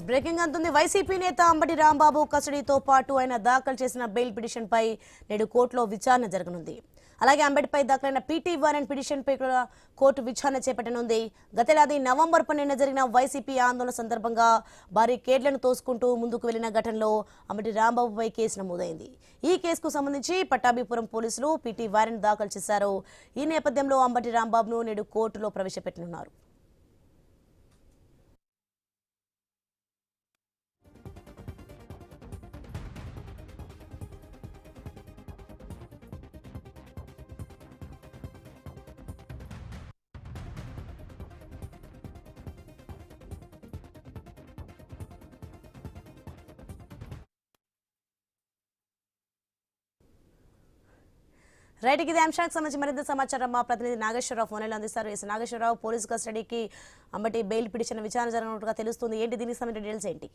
Breaking అంటుంది. YCP నేత అంబటి రాంబాబు కస్టడీతో పాటు ఆయన దాఖలు చేసిన బెయిల్ పిటిషన్ పై నేడు కోర్టులో విచారణ జరగనుంది. అలాగే అంబటిపై దాఖలైన పీటీ వారెంట్ పిటిషన్ పై కూడా కోర్టు విచారణ చేపట్టనుంది. గతేడాది నవంబర్ 12న జరిగిన వైసీపీ ఆందోళన సందర్భంగా భారీ కేడ్లను తోసుకుంటూ ముందుకు వెళ్లిన ఘటనలో అంబటి రాంబాబుపై కేసు నమోదైంది. ఈ కేసుకు సంబంధించి పట్టాభిపురం పోలీసులు పీటీ వారెంట్ దాఖలు చేశారు. ఈ నేపథ్యంలో అంబటి రాంబాబును నేడు కోర్టులో ప్రవేశపెట్టనున్నారు. రైట్, ఇది అంశానికి సంబంధించి మరింత సమాచారం మా ప్రతినిధి నాగేశ్వరరావు ఫోన్లో అందిస్తారు. నాగేశ్వరరావు, పోలీసు కస్టడీకి అంబటి బెయిల్ పిటిషన్ విచారణ జరగనున్నట్టుగా తెలుస్తుంది. ఏంటి దీనికి సంబంధించిన డీటెయిల్స్ ఏంటి?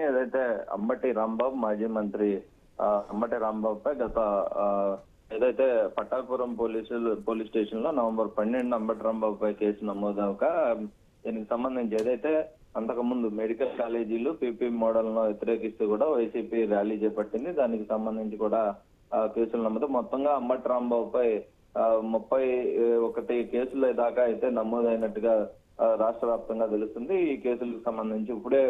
ఏదైతే అంబటి రాంబాబు మాజీ మంత్రి అంబటి రాంబాబు పై గత ఏదైతే పట్టాపురం పోలీస్ స్టేషన్ లో నవంబర్ 12 అంబటి రాంబాబు పై కేసు నమోదవగా దీనికి సంబంధించి ఏదైతే అంతకుముందు మెడికల్ కాలేజీలు పీపీ మోడల్ ను వ్యతిరేకిస్తూ కూడా వైసీపీ ర్యాలీ చేపట్టింది. దానికి సంబంధించి కూడా కేసులు నమోదు. మొత్తంగా అంబటి రాంబాబుపై 31 కేసుల దాకా అయితే నమోదైనట్టుగా రాష్ట్ర వ్యాప్తంగా తెలుస్తుంది. ఈ కేసులకు సంబంధించి ఇప్పుడే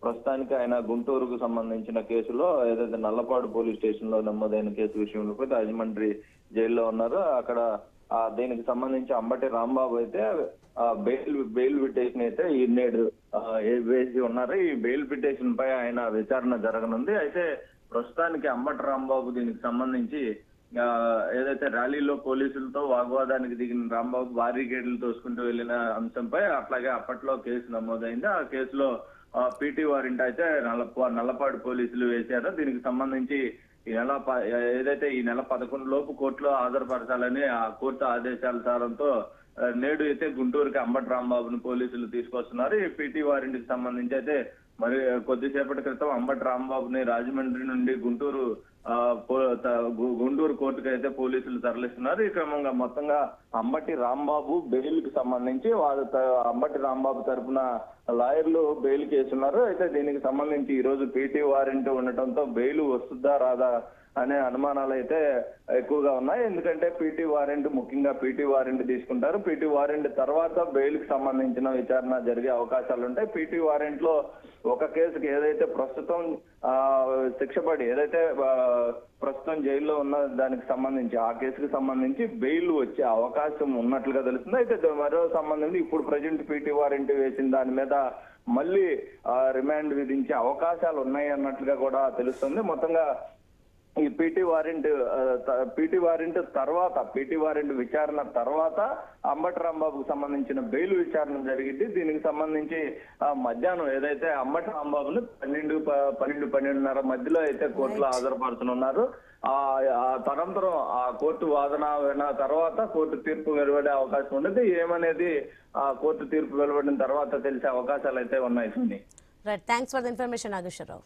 ప్రస్తుతానికి ఆయన గుంటూరుకు సంబంధించిన కేసులో ఏదైతే నల్లపాడు పోలీస్ స్టేషన్ లో నమోదైన కేసు విషయంలో కూడా రాజమండ్రి జైల్లో ఉన్నారు. అక్కడ దీనికి సంబంధించి అంబటి రాంబాబు అయితే బెయిల్ పిటిషన్ అయితే ఈ నేడు వేసి ఉన్నారు. ఈ బెయిల్ పిటిషన్ పై ఆయన విచారణ జరగనుంది. అయితే ప్రస్తుతానికి అంబటి రాంబాబు దీనికి సంబంధించి ఏదైతే ర్యాలీలో పోలీసులతో వాగ్వాదానికి దిగిన రాంబాబు భారీ గేట్లు తోసుకుంటూ వెళ్లిన అంశంపై అట్లాగే అప్పట్లో కేసు నమోదైంది. ఆ కేసులో పీటీ వారెంట్ అయితే నల్లపాడు పోలీసులు వేశారు. దీనికి సంబంధించి ఏదైతే ఈ నెల 11 లోపు కోర్టులో హాజరుపరచాలని ఆ కోర్టు ఆదేశాల సారంతో నేడు అయితే గుంటూరుకి అంబటి రాంబాబును పోలీసులు తీసుకొస్తున్నారు. ఈ పీటీ వారెంట్ కి సంబంధించి అయితే మరి కొద్దిసేపటి క్రితం అంబటి రాంబాబుని రాజమండ్రి నుండి గుంటూరు కోర్టుకు అయితే పోలీసులు తరలిస్తున్నారు. ఈ క్రమంగా మొత్తంగా అంబటి రాంబాబు బెయిల్ కి సంబంధించి అంబటి రాంబాబు తరఫున లాయర్లు బెయిల్ కేసున్నారు. అయితే దీనికి సంబంధించి ఈ రోజు పీటీ వారెంట్ ఉండటంతో బెయిల్ వస్తుందా రాదా అనే అనుమానాలు అయితే ఎక్కువగా ఉన్నాయి. ఎందుకంటే పీటీ వారెంట్ ముఖ్యంగా పీటీ వారెంట్ తీసుకుంటారు. పీటీ వారెంట్ తర్వాత బెయిల్ కి సంబంధించిన విచారణ జరిగే అవకాశాలు ఉంటాయి. పీటీ వారెంట్ లో ఒక కేసుకి ఏదైతే ప్రస్తుతం శిక్ష పడి ఏదైతే ప్రస్తుతం జైల్లో ఉన్న దానికి సంబంధించి ఆ కేసుకి సంబంధించి బెయిల్ వచ్చే అవకాశం ఉన్నట్లుగా తెలుస్తుంది. అయితే మరో సంబంధించి ఇప్పుడు ప్రజెంట్ పీటీ వారెంట్ వేసిన దాని మీద మళ్ళీ రిమాండ్ విధించే అవకాశాలు ఉన్నాయి అన్నట్లుగా కూడా తెలుస్తుంది. మొత్తంగా ఈ పీటీ వారెంట్ విచారణ తర్వాత అంబటి రాంబాబుకు సంబంధించిన బెయిల్ విచారణ జరిగింది. దీనికి సంబంధించి మధ్యాహ్నం ఏదైతే అంబటి రాంబాబును 12:30 మధ్యలో అయితే కోర్టులో హాజరుపరచనున్నారు. తదనంతరం ఆ కోర్టు వాదన తర్వాత కోర్టు తీర్పు వెలువడే అవకాశం ఉండదు. ఏమనేది ఆ కోర్టు తీర్పు వెలువడిన తర్వాత తెలిసే అవకాశాలు అయితే ఉన్నాయి. Right, thanks for the information Nageswararao.